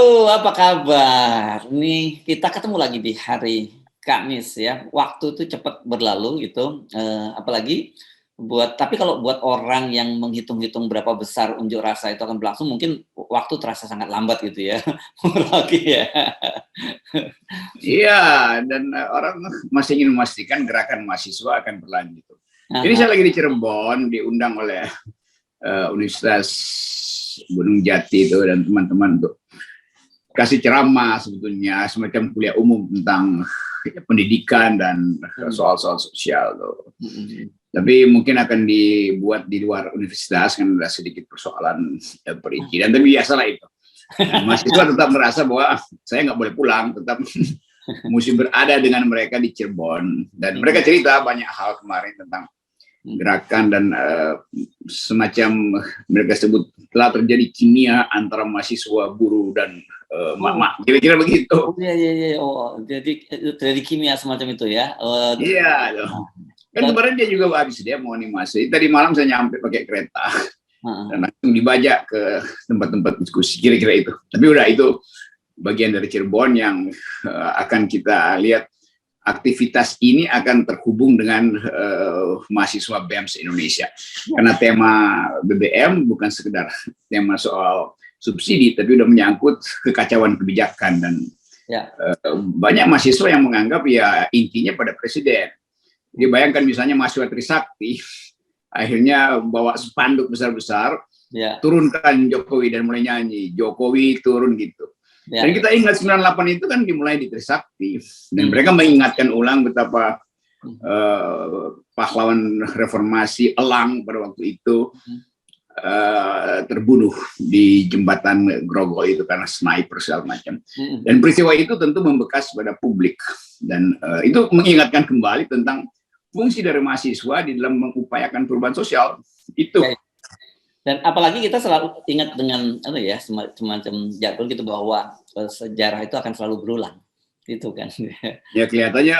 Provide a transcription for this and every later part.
Halo, apa kabar? Nih kita ketemu lagi di hari Kamis ya. Waktu itu cepat berlalu gitu, apalagi tapi kalau buat orang yang menghitung-hitung berapa besar unjuk rasa itu akan berlangsung, mungkin waktu terasa sangat lambat gitu ya. Lagi ya. Iya, dan orang masih ingin memastikan gerakan mahasiswa akan berlanjut. Ini Aha, saya lagi di Cirebon, diundang oleh Universitas Gunung Jati itu dan teman-teman untuk kasih ceramah sebetulnya semacam kuliah umum tentang pendidikan dan soal-soal sosial tuh. Tapi mungkin akan dibuat di luar universitas kan ada sedikit persoalan perizinan, tapi biasalah itu. Nah, mahasiswa tetap merasa bahwa saya nggak boleh pulang, tetap mesti berada dengan mereka di Cirebon. Dan mereka cerita banyak hal kemarin tentang gerakan dan semacam mereka sebut telah terjadi kimia antara mahasiswa, buruh dan mak-mak, kira-kira begitu. Oh iya iya iya. Oh, jadi kimia semacam itu ya. Iya, kan kemarin dia juga habis dia mau animasi. Tadi malam saya nyampe pakai kereta dan langsung dibajak ke tempat-tempat diskusi, kira-kira itu. Tapi udah itu bagian dari Cirebon yang akan kita lihat aktivitas ini akan terhubung dengan mahasiswa BEM se-Indonesia. Karena tema BBM bukan sekedar tema soal subsidi, tapi udah menyangkut kekacauan kebijakan dan banyak mahasiswa yang menganggap ya intinya pada presiden. Jadi bayangkan misalnya mahasiswa Trisakti akhirnya bawa spanduk besar-besar, turunkan Jokowi dan mulai nyanyi Jokowi turun gitu. Dan kita ingat 98 itu kan dimulai di Trisakti dan mereka mengingatkan ulang betapa pahlawan reformasi Elang pada waktu itu terbunuh di jembatan Grogol itu karena sniper segala macam. Dan peristiwa itu tentu membekas pada publik dan itu mengingatkan kembali tentang fungsi dari mahasiswa di dalam mengupayakan perubahan sosial itu. Dan apalagi kita selalu ingat dengan semacam jargon gitu bahwa sejarah itu akan selalu berulang, gitu kan? Ya kelihatannya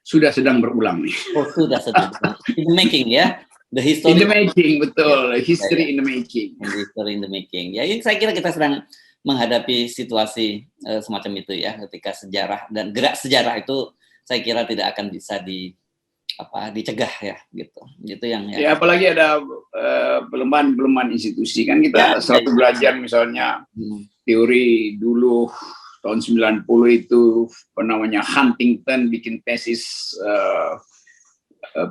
sudah sedang berulang nih. Oh sudah sedang in the making ya, the history in the making, betul, history in the making. History in the making. Ya, saya kira kita sedang menghadapi situasi semacam itu ya, ketika sejarah dan gerak sejarah itu saya kira tidak akan bisa dicegah ya gitu. Itu yang ya apalagi ada pelemahan institusi kan kita selalu belajar misalnya teori dulu tahun 90 itu namanya Huntington bikin tesis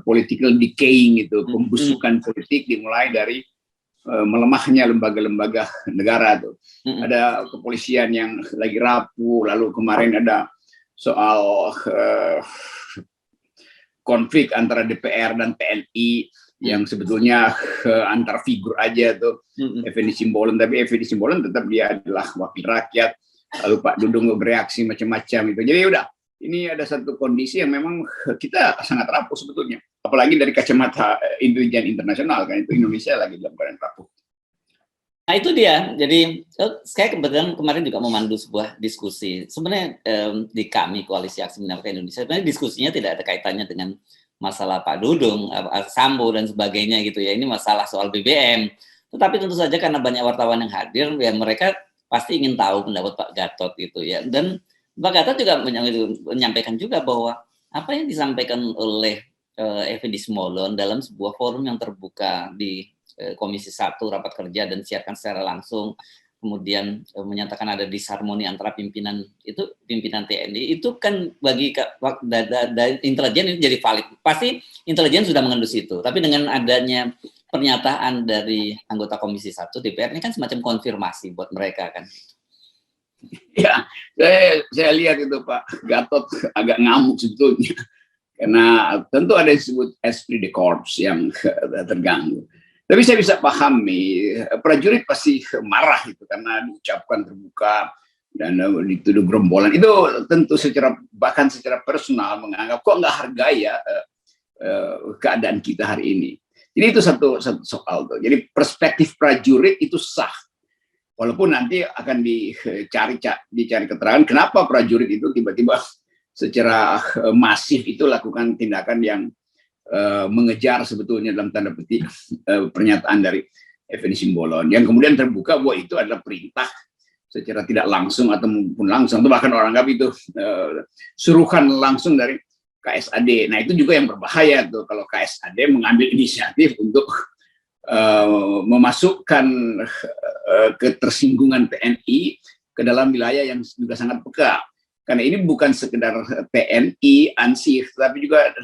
political decaying itu, pembusukan politik dimulai dari melemahnya lembaga-lembaga negara tuh. Ada kepolisian yang lagi rapuh, lalu kemarin ada soal konflik antara DPR dan TNI yang sebetulnya antar figur aja tuh, Effendi Simbolon, tapi Effendi Simbolon tetap dia adalah wakil rakyat, lalu Pak Dudung bereaksi macam-macam itu. Jadi udah, ini ada satu kondisi yang memang kita sangat rapuh sebetulnya, apalagi dari kacamata intelijen internasional kan, itu Indonesia lagi dalam keadaan rapuh. Nah itu dia, jadi saya kebetulan kemarin juga memandu sebuah diskusi, sebenarnya di kami Koalisi Aksi Menyelamatkan Indonesia, sebenarnya diskusinya tidak ada kaitannya dengan masalah Pak Dudung, Sambo dan sebagainya gitu ya, ini masalah soal BBM, tetapi tentu saja karena banyak wartawan yang hadir, ya mereka pasti ingin tahu pendapat Pak Gatot gitu ya, dan Pak Gatot juga menyampaikan juga bahwa apa yang disampaikan oleh Effendi Simbolon dalam sebuah forum yang terbuka di Komisi 1 rapat kerja dan siarkan secara langsung, kemudian menyatakan ada disharmoni antara pimpinan TNI itu kan bagi intelijen itu jadi valid. Pasti intelijen sudah mengendus itu. Tapi dengan adanya pernyataan dari anggota Komisi 1 DPR ini kan semacam konfirmasi buat mereka kan. Ya, saya lihat itu Pak Gatot agak ngamuk sebetulnya. Karena tentu ada yang disebut esprit de corps yang terganggu. Tapi saya bisa pahami, prajurit pasti marah itu karena diucapkan terbuka dan dituduh gerombolan. Itu tentu bahkan secara personal menganggap kok nggak hargai ya keadaan kita hari ini. Jadi itu satu soal tuh. Jadi perspektif prajurit itu sah. Walaupun nanti akan dicari keterangan kenapa prajurit itu tiba-tiba secara masif itu lakukan tindakan yang mengejar sebetulnya dalam tanda petik pernyataan dari Effendi Simbolon yang kemudian terbuka bahwa itu adalah perintah secara tidak langsung atau maupun langsung, atau bahkan orang anggap itu suruhan langsung dari KSAD. Nah itu juga yang berbahaya tuh kalau KSAD mengambil inisiatif untuk memasukkan ketersinggungan TNI ke dalam wilayah yang juga sangat peka. Karena ini bukan sekedar TNI, ANSI, tapi juga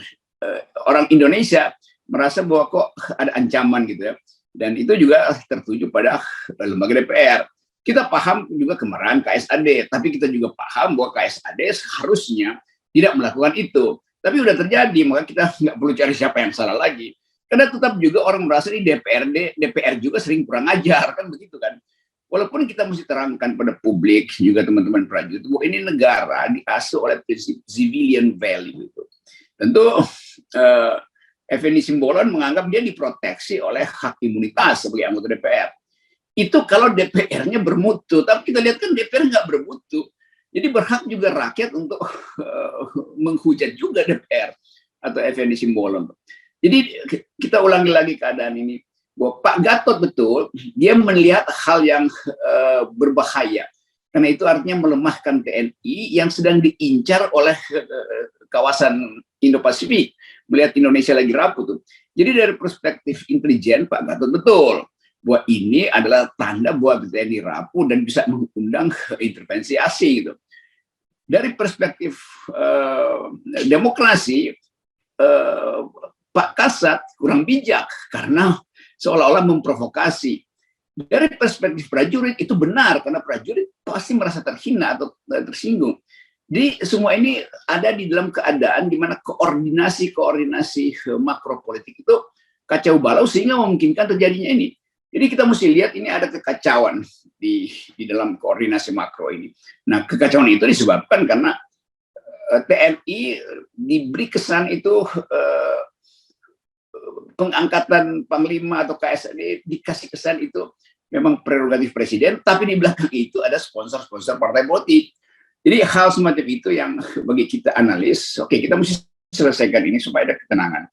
orang Indonesia merasa bahwa kok ada ancaman gitu ya. Dan itu juga tertuju pada lembaga DPR. Kita paham juga kemarahan KSAD, tapi kita juga paham bahwa KSAD seharusnya tidak melakukan itu. Tapi udah terjadi, maka kita nggak perlu cari siapa yang salah lagi. Karena tetap juga orang merasa di DPR juga sering kurang ajar, kan begitu kan. Walaupun kita mesti terangkan pada publik, juga teman-teman prajurit, bahwa ini negara diasuh oleh prinsip civilian value itu. Tentu Effendi Simbolon menganggap dia diproteksi oleh hak imunitas sebagai anggota DPR. Itu kalau DPR-nya bermutu, tapi kita lihat kan DPR nggak bermutu. Jadi berhak juga rakyat untuk menghujat juga DPR atau Effendi Simbolon. Jadi kita ulangi lagi keadaan ini, bahwa Pak Gatot betul, dia melihat hal yang berbahaya. Karena itu artinya melemahkan TNI yang sedang diincar oleh kawasan Indo-Pasifik. Melihat Indonesia lagi rapuh tuh. Jadi dari perspektif intelijen, Pak Gatot betul bahwa ini adalah tanda bahwa TNI rapuh dan bisa mengundang intervensi asing gitu. Dari perspektif demokrasi, Pak Kasat kurang bijak karena seolah-olah memprovokasi. Dari perspektif prajurit itu benar karena prajurit pasti merasa terhina atau tersinggung. Jadi semua ini ada di dalam keadaan di mana koordinasi makro politik itu kacau balau sehingga memungkinkan terjadinya ini. Jadi kita mesti lihat ini ada kekacauan di dalam koordinasi makro ini. Nah, kekacauan itu disebabkan karena TNI diberi kesan itu pengangkatan Panglima atau KSAD dikasih kesan itu memang prerogatif presiden, tapi di belakang itu ada sponsor-sponsor partai politik. Jadi hal semacam itu yang bagi kita analis, oke, kita mesti selesaikan ini supaya ada ketenangan,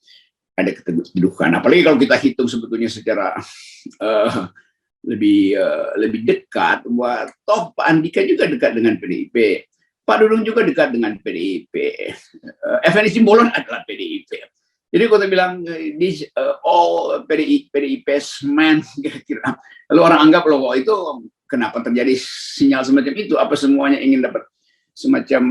ada keteduhan. Apalagi kalau kita hitung sebetulnya secara lebih dekat, bahwa toh Pak Andika juga dekat dengan PDIP, Pak Dudung juga dekat dengan PDIP, Effendi Simbolon adalah PDIP. Jadi kalau bilang PDIP man, kira-kira, lalu orang anggap loh itu kenapa terjadi sinyal semacam itu? Apa semuanya ingin dapat semacam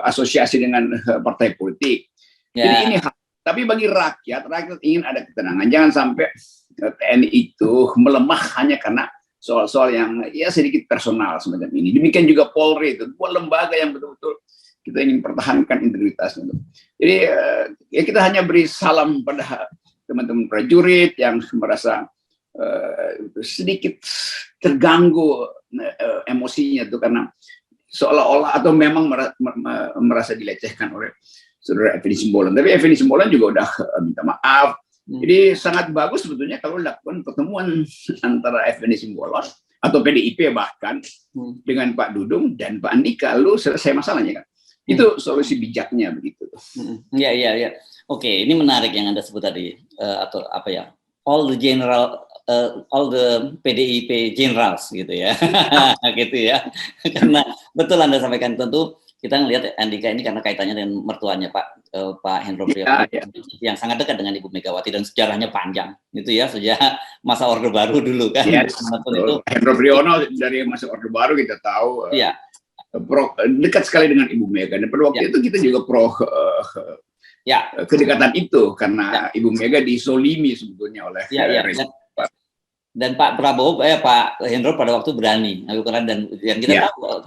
asosiasi dengan partai politik? Jadi ini hal. Tapi bagi rakyat ingin ada ketenangan. Jangan sampai TNI itu melemah hanya karena soal-soal yang ya sedikit personal semacam ini. Demikian juga Polri itu, sebuah lembaga yang betul-betul kita ingin pertahankan integritasnya. Jadi ya kita hanya beri salam pada teman-teman prajurit yang merasa sedikit terganggu emosinya tuh karena seolah-olah atau memang merasa dilecehkan oleh saudara Effendi Simbolon. Tapi Effendi Simbolon juga udah minta maaf. Jadi sangat bagus sebetulnya kalau lakukan pertemuan antara Effendi Simbolon atau PDIP bahkan dengan Pak Dudung dan Pak Andika, lalu selesai masalahnya kan. Itu solusi bijaknya begitu. Iya. Oke, ini menarik yang Anda sebut tadi atau apa ya? All the PDIP generals gitu ya. Gitu ya. Karena betul Anda sampaikan, tentu kita ngelihat Andika ini karena kaitannya dengan mertuanya Pak Hendro Priyono yang sangat dekat dengan Ibu Megawati dan sejarahnya panjang gitu ya, sejak masa Orde Baru dulu kan. Yes, itu Hendro Priyono dari masa Orde Baru kita tahu. Iya. Dekat sekali dengan Ibu Mega dan pada waktu itu kita juga kedekatan itu karena Ibu Mega disolimi sebetulnya oleh dan Pak Prabowo Pak Hendro pada waktu berani dan kita tahu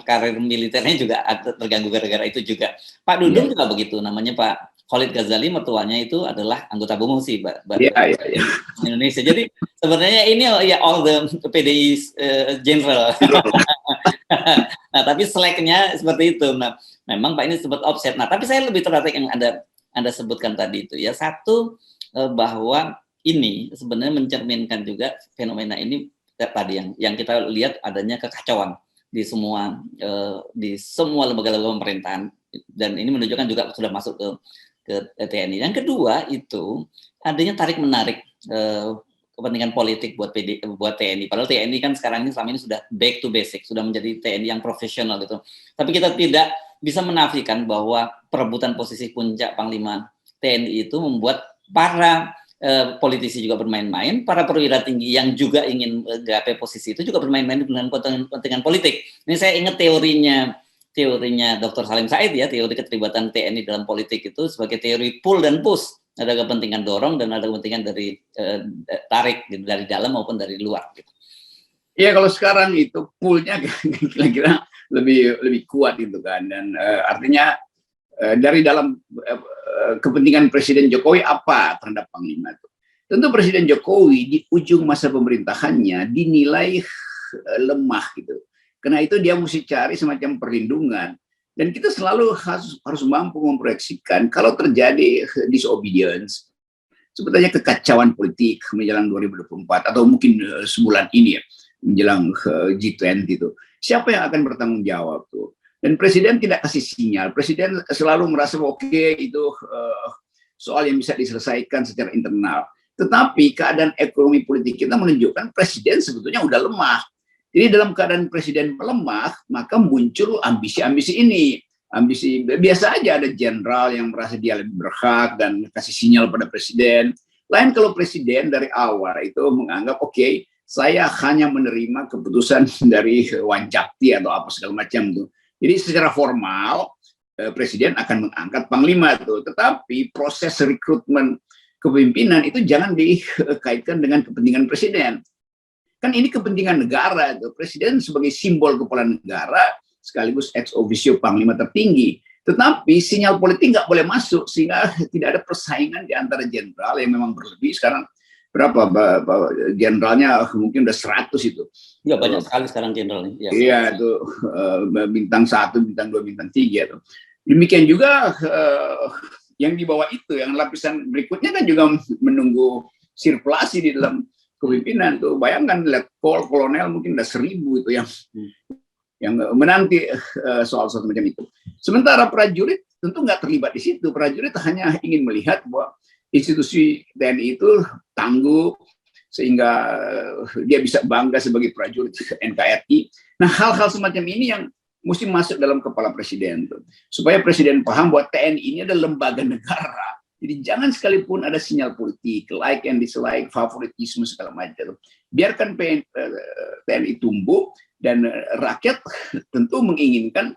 karir militernya juga terganggu gara-gara itu juga. Pak Dudung juga begitu, namanya Pak Khalid Ghazali, mertuanya itu adalah anggota BUMUSI Indonesia. Jadi sebenarnya ini ya all the PDI general. Nah, tapi slacknya seperti itu. Nah, memang Pak ini sempat offset. Nah, tapi saya lebih tertarik yang Anda sebutkan tadi itu ya. Satu, bahwa ini sebenarnya mencerminkan juga fenomena ini tadi yang kita lihat adanya kekacauan di semua lembaga-lembaga pemerintahan, dan ini menunjukkan juga sudah masuk ke TNI. Yang kedua itu adanya tarik menarik kepentingan politik buat buat TNI. Padahal TNI kan sekarang ini selama ini sudah back to basic, sudah menjadi TNI yang profesional gitu. Tapi kita tidak bisa menafikan bahwa perebutan posisi puncak Panglima TNI itu membuat para politisi juga bermain-main, para perwira tinggi yang juga ingin gapai posisi itu juga bermain-main dengan kepentingan politik. Ini saya ingat teorinya Dr. Salim Said ya, teori keterlibatan TNI dalam politik itu sebagai teori pull dan push. Ada kepentingan dorong dan ada kepentingan dari tarik gitu, dari dalam maupun dari luar. Gitu. Ya kalau sekarang itu pull-nya kira-kira lebih kuat gitu kan, dan artinya dari dalam kepentingan Presiden Jokowi apa terhadap Panglima itu. Tentu Presiden Jokowi di ujung masa pemerintahannya dinilai lemah gitu. Karena itu dia mesti cari semacam perlindungan. Dan kita selalu harus mampu memproyeksikan kalau terjadi disobedience, sebetulnya kekacauan politik menjelang 2024 atau mungkin sebulan ini ya, menjelang G20 itu. Siapa yang akan bertanggung jawab tuh? Dan Presiden tidak kasih sinyal. Presiden selalu merasa oke, itu soal yang bisa diselesaikan secara internal. Tetapi keadaan ekonomi politik kita menunjukkan Presiden sebetulnya udah lemah. Jadi dalam keadaan Presiden melemah, maka muncul ambisi-ambisi ini. Ambisi biasa aja, ada jenderal yang merasa dia lebih berhak dan kasih sinyal pada Presiden. Lain kalau Presiden dari awal itu menganggap oke, saya hanya menerima keputusan dari Wanjakti atau apa segala macam tuh. Jadi secara formal Presiden akan mengangkat Panglima itu, tetapi proses rekrutmen kepemimpinan itu jangan dikaitkan dengan kepentingan Presiden. Kan ini kepentingan negara itu. Presiden sebagai simbol kepala negara sekaligus ex officio Panglima tertinggi. Tetapi sinyal politik nggak boleh masuk sehingga tidak ada persaingan di antara jenderal yang memang berlebih sekarang. Berapa jenderalnya mungkin udah 100 itu. Ya banyak sekali sekarang jenderal. Iya itu bintang 1, bintang 2, bintang 3 tuh. Demikian juga yang di bawah itu, yang lapisan berikutnya kan juga menunggu sirkulasi di dalam kepemimpinan tuh. Bayangkan lihat kolonel mungkin udah 1000 itu yang menanti soal-soal macam itu. Sementara prajurit tentu nggak terlibat di situ. Prajurit hanya ingin melihat bahwa institusi TNI itu tangguh sehingga dia bisa bangga sebagai prajurit NKRI. Nah, hal-hal semacam ini yang mesti masuk dalam kepala Presiden tuh. Supaya Presiden paham bahwa TNI ini adalah lembaga negara. Jadi jangan sekalipun ada sinyal politik, like and dislike, favoritisme segala macam. Biarkan TNI tumbuh dan rakyat tentu menginginkan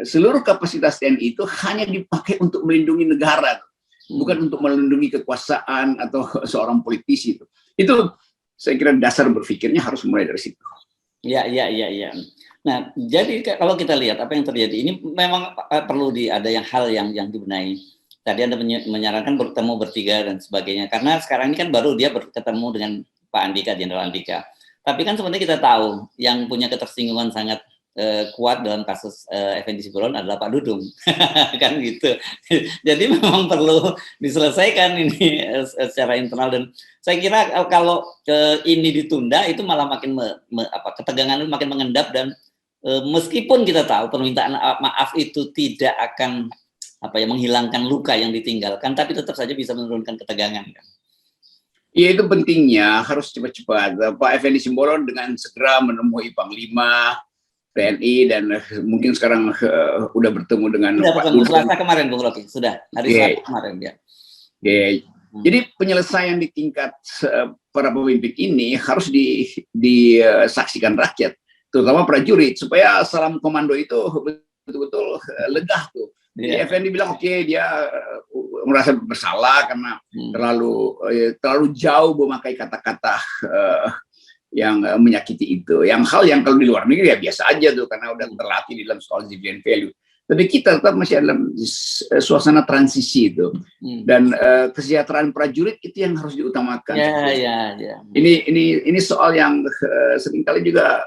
seluruh kapasitas TNI itu hanya dipakai untuk melindungi negara. Bukan untuk melindungi kekuasaan atau seorang politisi itu. Itu saya kira dasar berpikirnya harus mulai dari situ. Iya. Nah, jadi kalau kita lihat apa yang terjadi ini memang perlu ada hal yang dibenahi. Tadi Anda menyarankan bertemu bertiga dan sebagainya. Karena sekarang ini kan baru dia ketemu dengan Pak Andika, Jenderal Andika. Tapi kan sebenarnya kita tahu yang punya ketersinggungan sangat kuat dalam kasus Effendi Simbolon adalah Pak Dudung. Kan gitu. Jadi memang perlu diselesaikan ini secara internal, dan saya kira kalau ini ditunda itu malah makin ketegangan itu makin mengendap, dan meskipun kita tahu permintaan maaf itu tidak akan menghilangkan luka yang ditinggalkan, tapi tetap saja bisa menurunkan ketegangan kan. Ya itu pentingnya harus cepat-cepat. Pak Effendi Simbolon dengan segera menemui Panglima TNI dan mungkin sekarang udah bertemu dengan Pak Dudung. Selasa kemarin Bung Rocky, sudah hari Selasa kemarin ya. Jadi penyelesaian di tingkat para pemimpin ini harus disaksikan rakyat, terutama prajurit, supaya salam komando itu betul-betul legah tuh. Jadi Effendi bilang oke, dia merasa bersalah karena terlalu jauh memakai kata-kata yang menyakiti itu. Hal yang kalau di luar negeri ya biasa aja tuh, karena udah terlatih di dalam soal dividend value. Tapi kita tetap masih dalam suasana transisi itu, dan kesejahteraan prajurit itu yang harus diutamakan. Ini soal yang seringkali juga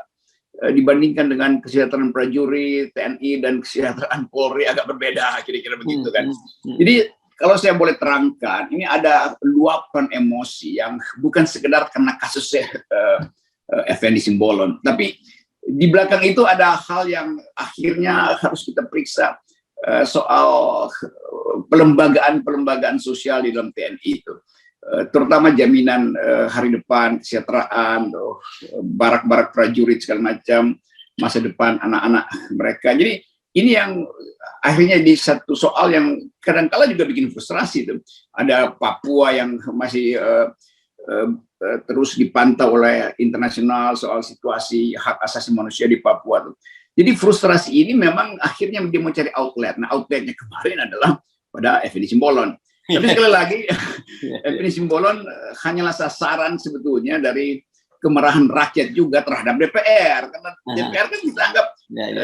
dibandingkan dengan kesejahteraan prajurit TNI dan kesejahteraan Polri agak berbeda, kira-kira begitu kan. Jadi kalau saya boleh terangkan, ini ada luapan emosi yang bukan sekedar karena kasusnya Effendi Simbolon, tapi di belakang itu ada hal yang akhirnya harus kita periksa, soal pelembagaan sosial di dalam TNI itu. terutama jaminan hari depan, kesejahteraan, barak-barak prajurit segala macam, masa depan anak-anak mereka. Jadi ini yang akhirnya di satu soal yang kadang-kala juga bikin frustrasi tuh. Ada Papua yang masih terus dipantau oleh internasional soal situasi hak asasi manusia di Papua tuh. Jadi frustrasi ini memang akhirnya dia mau cari outlet. Nah, outletnya kemarin adalah pada Effendi Simbolon. Tapi sekali lagi, Effendi Simbolon hanyalah sasaran sebetulnya dari kemarahan rakyat juga terhadap DPR, karena DPR kan kita anggap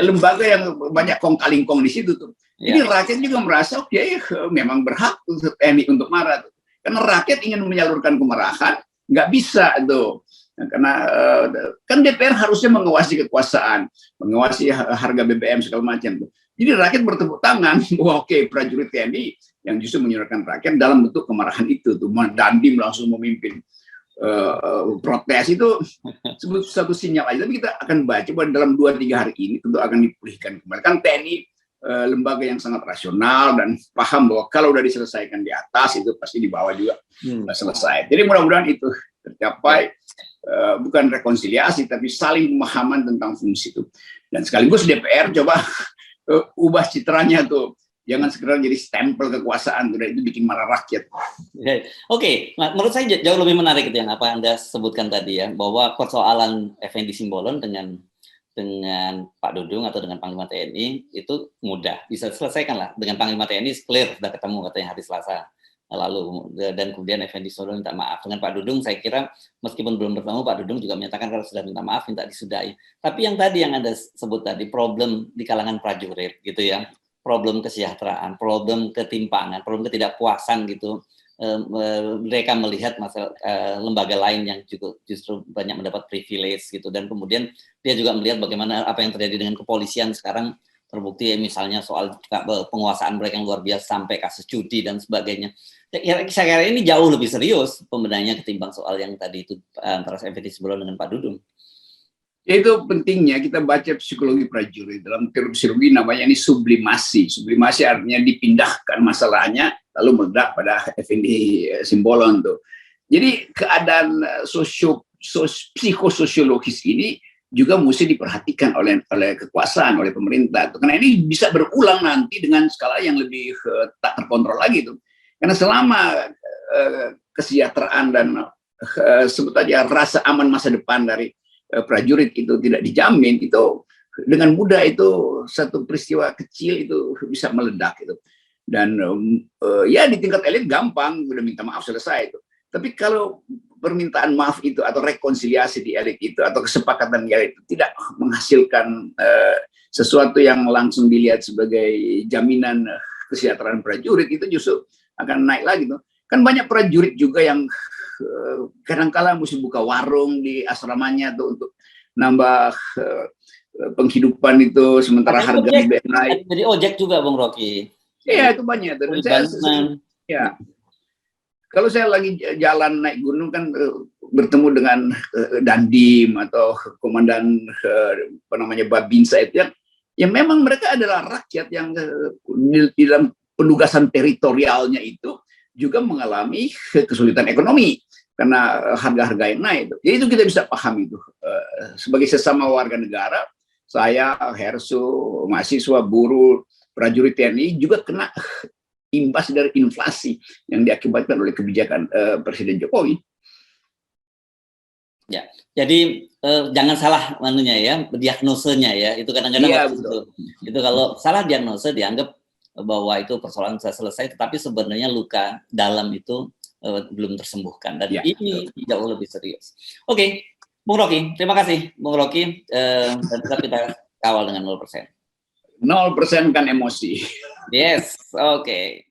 lembaga yang banyak kong-kalingkong di situ tuh. Jadi rakyat juga merasa oke, memang berhak untuk TNI untuk marah tuh. Karena rakyat ingin menyalurkan kemarahan, nggak bisa tuh. Karena kan DPR harusnya mengawasi kekuasaan, mengawasi harga BBM segala macam tuh. Jadi rakyat bertepuk tangan bahwa oke, prajurit TNI yang justru menyuarakan rakyat dalam bentuk kemarahan itu tuh. Dandim langsung memimpin protes itu satu sinyal aja. Tapi kita akan baca bahwa dalam 2-3 hari ini tentu akan dipulihkan kembali. Kan TNI lembaga yang sangat rasional dan paham bahwa kalau udah diselesaikan di atas itu pasti di bawah juga selesai. Jadi mudah-mudahan itu tercapai, bukan rekonsiliasi tapi saling pemahaman tentang fungsi itu. Dan sekaligus DPR coba ubah citranya tuh. Jangan sekedar jadi stempel kekuasaan, dan itu bikin marah rakyat. Oke, nah, menurut saya jauh lebih menarik itu yang apa Anda sebutkan tadi ya, bahwa persoalan Effendi Simbolon dengan Pak Dudung atau dengan Panglima TNI itu mudah, bisa selesaikan lah. Dengan Panglima TNI clear, sudah ketemu katanya hari Selasa lalu, dan kemudian Effendi Simbolon minta maaf. Dengan Pak Dudung saya kira meskipun belum bertemu, Pak Dudung juga menyatakan kalau sudah minta maaf, minta disudahi. Tapi yang tadi yang Anda sebut tadi, problem di kalangan prajurit gitu ya, problem kesejahteraan, problem ketimpangan, problem ketidakpuasan gitu. Mereka melihat masalah lembaga lain yang juga justru banyak mendapat privilege gitu, dan kemudian dia juga melihat bagaimana apa yang terjadi dengan kepolisian sekarang terbukti ya, misalnya soal penguasaan mereka yang luar biasa sampai kasus judi dan sebagainya. Ya, saya kira ini jauh lebih serius pembenahannya ketimbang soal yang tadi itu antara Effendi Simbolon dengan Pak Dudung. Itu pentingnya kita baca psikologi prajurit. Dalam teori psikologi namanya ini sublimasi. Sublimasi artinya dipindahkan masalahnya lalu meledak pada Effendi Simbolon tuh. Jadi keadaan psikososiologis ini juga mesti diperhatikan oleh kekuasaan, oleh pemerintah. Karena ini bisa berulang nanti dengan skala yang lebih tak terkontrol lagi tuh. Karena selama kesejahteraan dan sebut aja rasa aman masa depan dari prajurit itu tidak dijamin, itu dengan mudah itu satu peristiwa kecil itu bisa meledak itu. Dan ya di tingkat elit gampang, udah minta maaf selesai itu. Tapi kalau permintaan maaf itu atau rekonsiliasi di elit itu atau kesepakatan di elit itu tidak menghasilkan sesuatu yang langsung dilihat sebagai jaminan kesejahteraan prajurit, itu justru akan naik lagi tuh. Kan banyak prajurit juga yang kadang-kala mesti buka warung di asramanya tuh untuk nambah penghidupan itu, sementara harga BBM naik. Jadi ojek juga, Bung Rocky. Iya, itu banyak. Dan ya, kalau saya lagi jalan naik gunung kan bertemu dengan Dandim atau komandan Babinsa itu yang memang mereka adalah rakyat yang di dalam penugasan teritorialnya itu juga mengalami kesulitan ekonomi karena harga-harga yang naik. Jadi itu kita bisa paham itu. Sebagai sesama warga negara, saya, Hersu, mahasiswa, buruh, prajurit TNI juga kena imbas dari inflasi yang diakibatkan oleh kebijakan Presiden Jokowi. Ya, jadi jangan salah diagnosenya ya. Itu kadang-kadang itu kalau salah diagnosa dianggap bahwa itu persoalan sudah selesai, tetapi sebenarnya luka dalam itu belum tersembuhkan, dan ini jauh lebih serius. Oke, Bung Rocky, terima kasih Bung Rocky, dan tetap kita kawal dengan 0%. 0% kan emosi. Yes, oke.